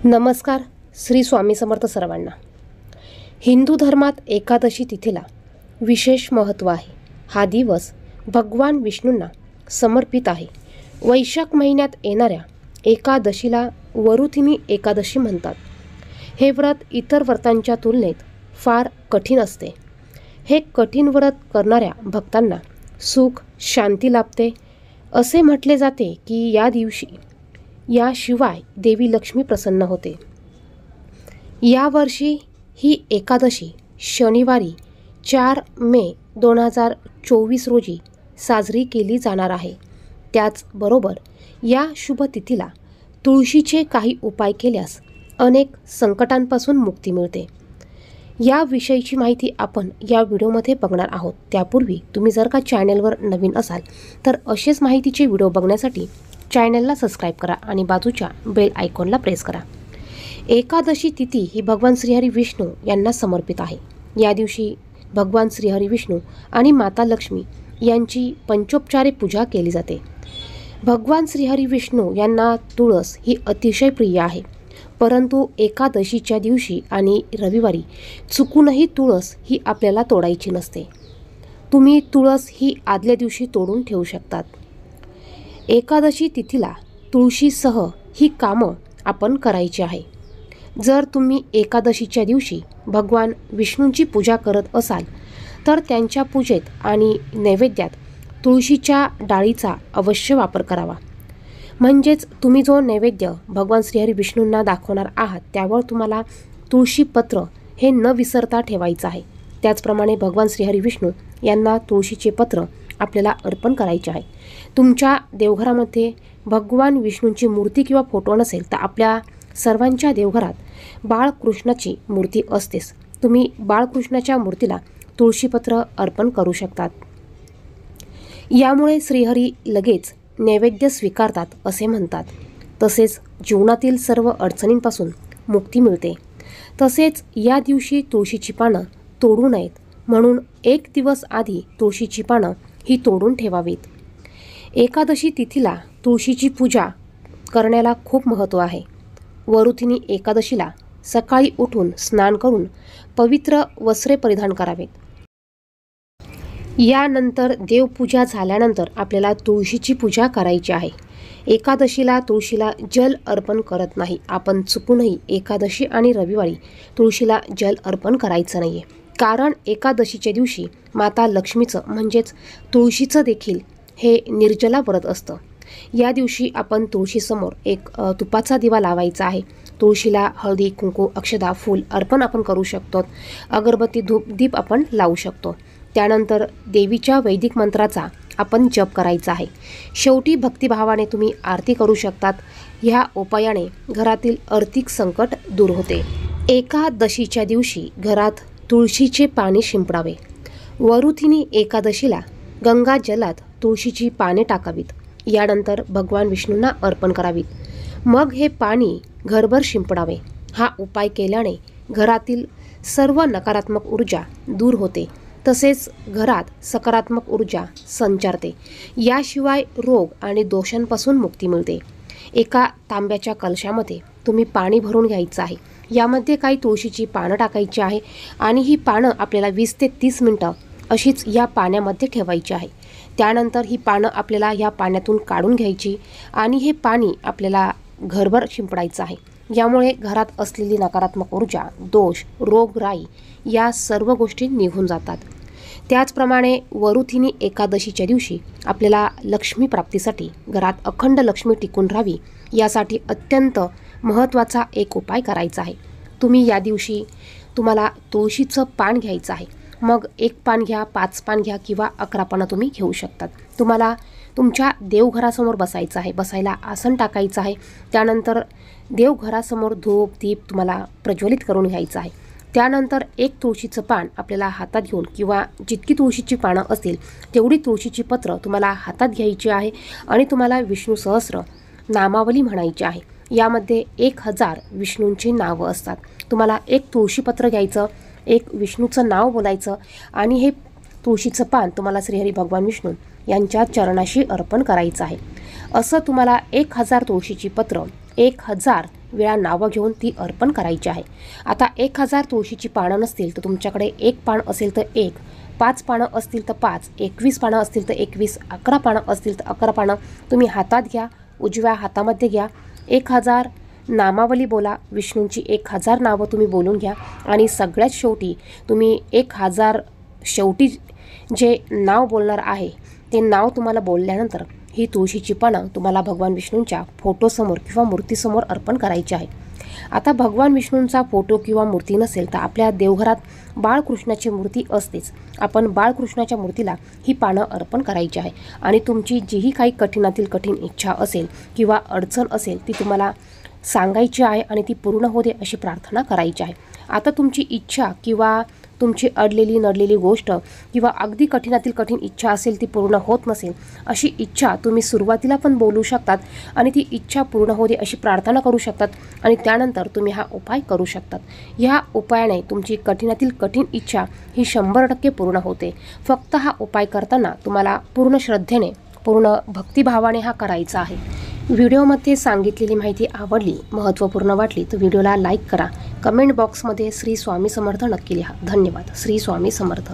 नमस्कार. श्री स्वामी समर्थ सर्वांना. हिंदू धर्मात एकादशी तिथीला विशेष महत्त्व आहे. हा दिवस भगवान विष्णूंना समर्पित आहे. वैशाख महिन्यात येणाऱ्या एकादशीला वरुथिनी एकादशी म्हणतात. हे व्रत इतर व्रतांच्या तुलनेत फार कठीण असते. हे कठीण व्रत करणाऱ्या भक्तांना सुख शांती लाभते. असे म्हटले जाते की या दिवशी याशिवाय देवी लक्ष्मी प्रसन्न होते. यावर्षी ही एकादशी शनिवारी 4 मे 2024 रोजी साजरी केली जाणार आहे. त्याचबरोबर या शुभ तिथीला तुळशीचे काही उपाय केल्यास अनेक संकटांपासून मुक्ती मिळते. याविषयीची माहिती आपण या व्हिडिओमध्ये बघणार आहोत. त्यापूर्वी तुम्ही जर का चॅनलवर नवीन असाल तर असेच माहितीचे व्हिडिओ बघण्यासाठी चॅनलला सबस्क्राईब करा आणि बाजूच्या बेल आयकॉनला प्रेस करा. एकादशी तिथी ही भगवान श्रीहरी विष्णू यांना समर्पित आहे. या दिवशी भगवान श्रीहरी विष्णू आणि माता लक्ष्मी यांची पंचोपचारे पूजा केली जाते. भगवान श्रीहरी विष्णू यांना तुळस ही अतिशय प्रिय आहे. परंतु एकादशीच्या दिवशी आणि रविवारी चुकूनही तुळस ही आपल्याला तोडायची नसते. तुम्ही तुळस ही आदल्या दिवशी तोडून ठेवू शकतात. एकादशी तिथीला तुळशीसह ही कामं आपण करायची आहे. जर तुम्ही एकादशीच्या दिवशी भगवान विष्णूंची पूजा करत असाल तर त्यांच्या पूजेत आणि नैवेद्यात तुळशीच्या डाळीचा अवश्य वापर करावा. म्हणजेच तुम्ही जो नैवेद्य भगवान श्रीहरी विष्णूंना दाखवणार आहात त्यावर तुम्हाला तुळशीपत्र हे न विसरता ठेवायचं आहे. त्याचप्रमाणे भगवान श्रीहरी विष्णू यांना तुळशीचे पत्र आपल्याला अर्पण करायचे आहे. तुमच्या देवघरामध्ये भगवान विष्णूंची मूर्ती किंवा फोटो नसेल तर आपल्या सर्वांच्या देवघरात बाळकृष्णाची मूर्ती असतेच. तुम्ही बाळकृष्णाच्या मूर्तीला तुळशीपत्र अर्पण करू शकतात. यामुळे श्रीहरी लगेच नैवेद्य स्वीकारतात असे म्हणतात. तसेच जीवनातील सर्व अडचणींपासून मुक्ती मिळते. तसेच या दिवशी तुळशीची पानं तोडू नयेत म्हणून 1 दिवस आधी तुळशीची पानं ही तोडून ठेवावीत. एकादशी तिथीला तुळशीची पूजा करण्याला खूप महत्त्व आहे. वरुथिनी एकादशीला सकाळी उठून स्नान करून पवित्र वस्त्रे परिधान करावेत. यानंतर देवपूजा झाल्यानंतर आपल्याला तुळशीची पूजा करायची आहे. एकादशीला तुळशीला जल अर्पण करत नाही. आपण चुकूनही एकादशी आणि रविवारी तुळशीला जल अर्पण करायचं नाही आहे. कारण एकादशीच्या दिवशी माता लक्ष्मीचं म्हणजेच तुळशीचं देखील हे निर्जला व्रत असतं. या दिवशी आपण तुळशीसमोर एक तुपाचा दिवा लावायचा आहे. तुळशीला हळदी कुंकू अक्षदा फूल अर्पण आपण करू शकतो. अगरबत्ती धूप दीप आपण लावू शकतो. त्यानंतर देवीच्या वैदिक मंत्राचा आपण जप करायचा आहे. शेवटी भक्तिभावाने तुम्ही आरती करू शकतात. ह्या उपायाने घरातील आर्थिक संकट दूर होते. एकादशीच्या दिवशी घरात तुळशीचे पाणी शिंपडावे. वरुथिनी एकादशीला गंगा जलात तुळशीची पाने टाकावीत. यानंतर भगवान विष्णूंना अर्पण करावीत. मग हे पाणी घरभर शिंपडावे. हा उपाय केल्याने घरातील सर्व नकारात्मक ऊर्जा दूर होते. तसेच घरात सकारात्मक ऊर्जा संचारते. याशिवाय रोग आणि दोषांपासून मुक्ती मिळते. एका तांब्याच्या कलशामध्ये तुम्ही पाणी भरून घ्यायचं आहे. यामध्ये काही तुळशीची पानं टाकायची आहे आणि ही पानं आपल्याला 20 ते 30 मिनटं अशीच या पाण्यामध्ये ठेवायची आहे. त्यानंतर ही पानं आपल्याला या पाण्यातून काढून घ्यायची आणि हे पाणी आपल्याला घरभर शिंपडायचं आहे. यामुळे घरात असलेली नकारात्मक ऊर्जा दोष रोगराई या सर्व गोष्टी निघून जातात. त्याचप्रमाणे वरुथिनी एकादशीच्या दिवशी आपल्याला लक्ष्मी प्राप्तीसाठी घरात अखंड लक्ष्मी टिकून राहावी यासाठी अत्यंत महत्त्वाचा एक उपाय करायचा आहे. तुम्ही या दिवशी तुम्हाला तुळशीचं पान घ्यायचं आहे. मग 1 पान घ्या 5 पान घ्या किंवा 11 पानं तुम्ही घेऊ शकतात. तुम्हाला तुमच्या देवघरासमोर बसायचं आहे. बसायला आसन टाकायचं आहे. त्यानंतर देवघरासमोर धूप दीप तुम्हाला प्रज्वलित करून घ्यायचं आहे. त्यानंतर 1 तुळशीचं पान आपल्याला हातात घेऊन किंवा जितकी तुळशीची पानं असतील तेवढी तुळशीची पत्र तुम्हाला हातात घ्यायची आहे आणि तुम्हाला विष्णू सहस्र नामावली म्हणायची आहे. यामध्ये 1000 विष्णूंची नावं असतात. तुम्हाला 1 तुळशीपत्र घ्यायचं, 1 विष्णूचं नाव बोलायचं आणि हे तुळशीचं पान तुम्हाला श्रीहरी भगवान विष्णू यांच्या चरणाशी अर्पण करायचं आहे. असं तुम्हाला 1000 तुळशीची पत्र 1000 वेळा नावं घेऊन ती अर्पण करायची आहे। आता 1000 तुळशीची पानं नसतील तर तुमच्याकडे 1 पान असेल तर 1, 5 पानं असतील तर 5, 21 पानं असतील तर 21, 11 पानं असतील तर 11 पानं तुम्ही हातात घ्या, उजव्या हातामध्ये घ्या। 1000 नामावली बोला, विष्णूंची 1000 नावं तुम्ही बोलून घ्या आणि सगळ्यात शेवटी तुम्ही 1000 शेवटी जे नाव बोलणार आहे ते नाव तुम्हाला बोलल्यानंतर ही तुळशीची पानं तुम्हाला भगवान विष्णूंच्या फोटोसमोर किंवा मूर्तीसमोर अर्पण करायची आहे। आता भगवान विष्णूंचा फोटो किंवा मूर्ती नसेल तर आपल्या देवघरात बाळकृष्णाची मूर्ती असतेच। आपण बाळकृष्णाच्या मूर्तीला ही पानं अर्पण करायची आहे आणि तुमची जीही काही कठीणातील कठीण इच्छा असेल किंवा अडचण असेल ती तुम्हाला सांगायची आहे आणि ती पूर्ण होते अशी प्रार्थना करायची आहे। आता तुमची इच्छा किंवा तुमची अडलेली नडलेली गोष्ट किंवा अगदी कठीणातील कठीण इच्छा असेल ती पूर्ण होत नसेल, अशी इच्छा तुम्ही सुरुवातीला पण बोलू शकतात आणि ती इच्छा पूर्ण होते अशी प्रार्थना करू शकतात आणि त्यानंतर तुम्ही हा उपाय करू शकतात। ह्या उपायाने तुमची कठीणातील कठीण इच्छा ही 100% पूर्ण होते। फक्त हा उपाय करताना तुम्हाला पूर्ण श्रद्धेने पूर्ण भक्तिभावाने हा करायचा आहे। व्हिडिओमध्ये सांगितलेली माहिती आवडली, महत्त्वपूर्ण वाटली तर व्हिडिओला लाईक करा, कमेंट बॉक्समध्ये श्री स्वामी समर्थ नक्की लिहा। धन्यवाद। श्री स्वामी समर्थ।